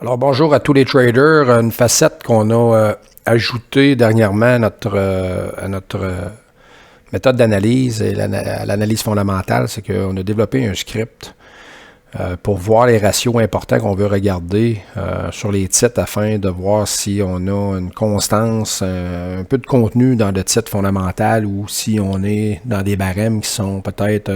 Alors bonjour à tous les traders. Une facette qu'on a ajoutée dernièrement à notre méthode d'analyse et à l'analyse fondamentale, c'est qu'on a développé un script pour voir les ratios importants qu'on veut regarder sur les titres afin de voir si on a une constance, un peu de contenu dans le titre fondamental ou si on est dans des barèmes qui sont peut-être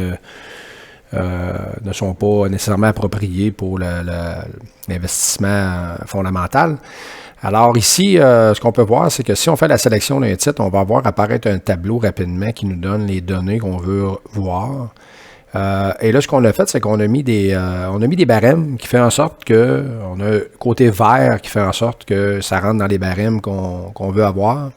ne sont pas nécessairement appropriés pour l'investissement fondamental. Alors ici, ce qu'on peut voir, c'est que si on fait la sélection d'un titre, on va voir apparaître un tableau rapidement qui nous donne les données qu'on veut voir. Et là, ce qu'on a fait, c'est qu'on a mis des barèmes qui fait en sorte que on a un côté vert qui fait en sorte que ça rentre dans les barèmes qu'on veut avoir.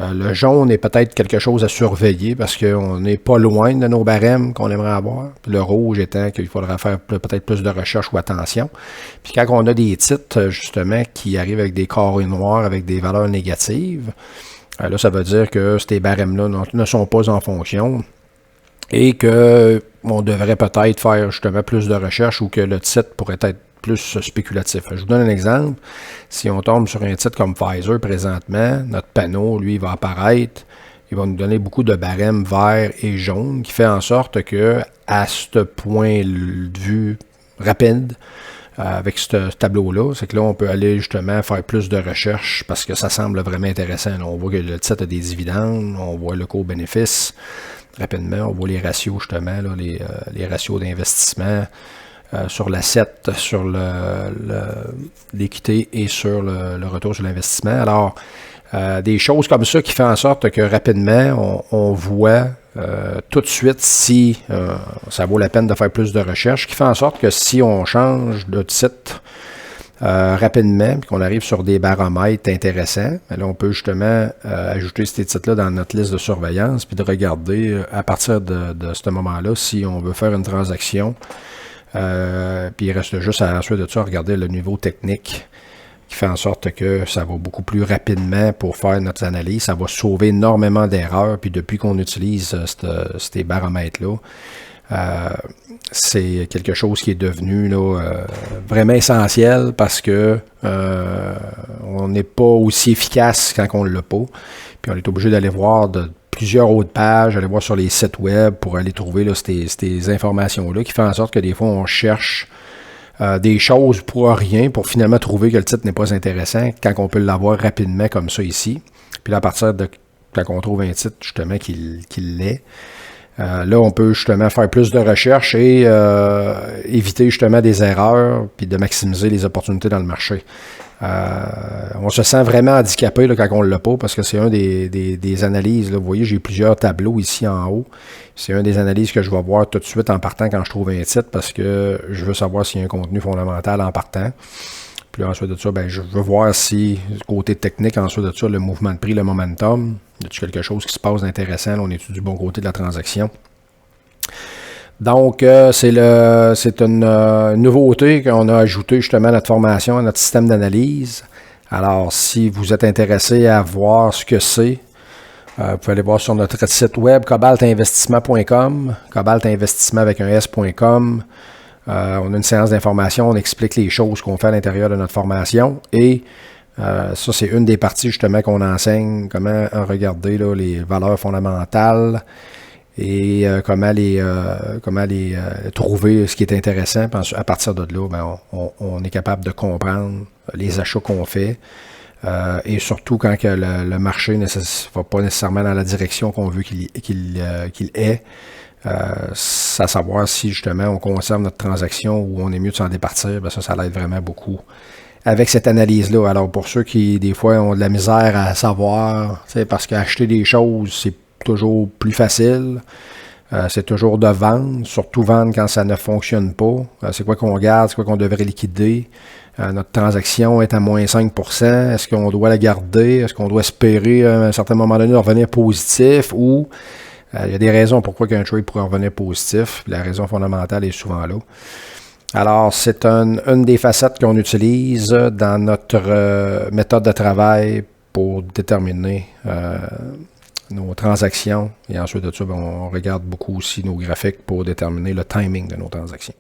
Le jaune est peut-être quelque chose à surveiller parce qu'on n'est pas loin de nos barèmes qu'on aimerait avoir. Puis le rouge étant qu'il faudra faire peut-être plus de recherche ou attention. Puis quand on a des titres, justement, qui arrivent avec des carrés noirs, avec des valeurs négatives, là, ça veut dire que ces barèmes-là ne sont pas en fonction et qu'on devrait peut-être faire justement plus de recherche ou que le titre pourrait être plus spéculatif. Je vous donne un exemple. Si on tombe sur un titre comme Pfizer présentement, notre panneau, lui, va apparaître. Il va nous donner beaucoup de barèmes verts et jaunes qui fait en sorte que, à ce point de vue rapide, avec ce tableau-là, c'est que là, on peut aller justement faire plus de recherche parce que ça semble vraiment intéressant. Là, on voit que le titre a des dividendes, on voit le coût bénéfice rapidement, on voit les ratios justement, là, les ratios d'investissement. Sur l'asset, sur l'équité et sur le retour sur l'investissement. Alors, des choses comme ça qui font en sorte que rapidement, on voit tout de suite si ça vaut la peine de faire plus de recherche, qui fait en sorte que si on change de titre rapidement, puis qu'on arrive sur des baromètres intéressants, là, on peut justement ajouter ces titres-là dans notre liste de surveillance, puis de regarder à partir de ce moment-là si on veut faire une transaction. Puis il reste juste ensuite de ça à regarder le niveau technique qui fait en sorte que ça va beaucoup plus rapidement pour faire notre analyse. Ça va sauver énormément d'erreurs. Puis depuis qu'on utilise ces baromètres-là, c'est quelque chose qui est devenu là, vraiment essentiel parce que on n'est pas aussi efficace quand on ne l'a pas. Puis on est obligé d'aller voir plusieurs autres pages, aller voir sur les sites web pour aller trouver là, ces informations-là qui font en sorte que des fois, on cherche des choses pour rien, pour finalement trouver que le titre n'est pas intéressant quand on peut l'avoir rapidement comme ça ici. Puis là, à partir de quand on trouve un titre, justement, qu'il l'est, là, on peut justement faire plus de recherches et éviter justement des erreurs puis de maximiser les opportunités dans le marché. On se sent vraiment handicapé là, quand on ne l'a pas parce que c'est un des analyses. Là, vous voyez, j'ai plusieurs tableaux ici en haut. C'est un des analyses que je vais voir tout de suite en partant quand je trouve un titre parce que je veux savoir s'il y a un contenu fondamental en partant. Puis là, ensuite de ça, ben, je veux voir si, du côté technique, ensuite de ça, le mouvement de prix, le momentum, y a-t-il quelque chose qui se passe d'intéressant? Là, on est du bon côté de la transaction. Donc, c'est une nouveauté qu'on a ajoutée justement à notre formation, à notre système d'analyse. Alors, si vous êtes intéressé à voir ce que c'est, vous pouvez aller voir sur notre site web cobaltinvestissement.com, cobaltinvestissement avec un s.com. On a une séance d'information, on explique les choses qu'on fait à l'intérieur de notre formation et ça, c'est une des parties justement qu'on enseigne, comment regarder là, les valeurs fondamentales et comment les trouver ce qui est intéressant. À partir de là, ben, on est capable de comprendre les achats qu'on fait et surtout quand que le marché ne va pas nécessairement dans la direction qu'on veut qu'il ait. À savoir si justement on conserve notre transaction ou on est mieux de s'en départir, ben ça l'aide vraiment beaucoup avec cette analyse-là. Alors pour ceux qui des fois ont de la misère à savoir, parce qu'acheter des choses, c'est toujours plus facile. C'est toujours de vendre, surtout vendre quand ça ne fonctionne pas. C'est quoi qu'on garde, c'est quoi qu'on devrait liquider. Notre transaction est à moins 5%. Est-ce qu'on doit la garder? Est-ce qu'on doit espérer à un certain moment donné revenir positif ou il y a des raisons pourquoi un trade pourrait revenir positif. La raison fondamentale est souvent là. Alors, c'est une des facettes qu'on utilise dans notre méthode de travail pour déterminer nos transactions. Et ensuite de ça, on regarde beaucoup aussi nos graphiques pour déterminer le timing de nos transactions.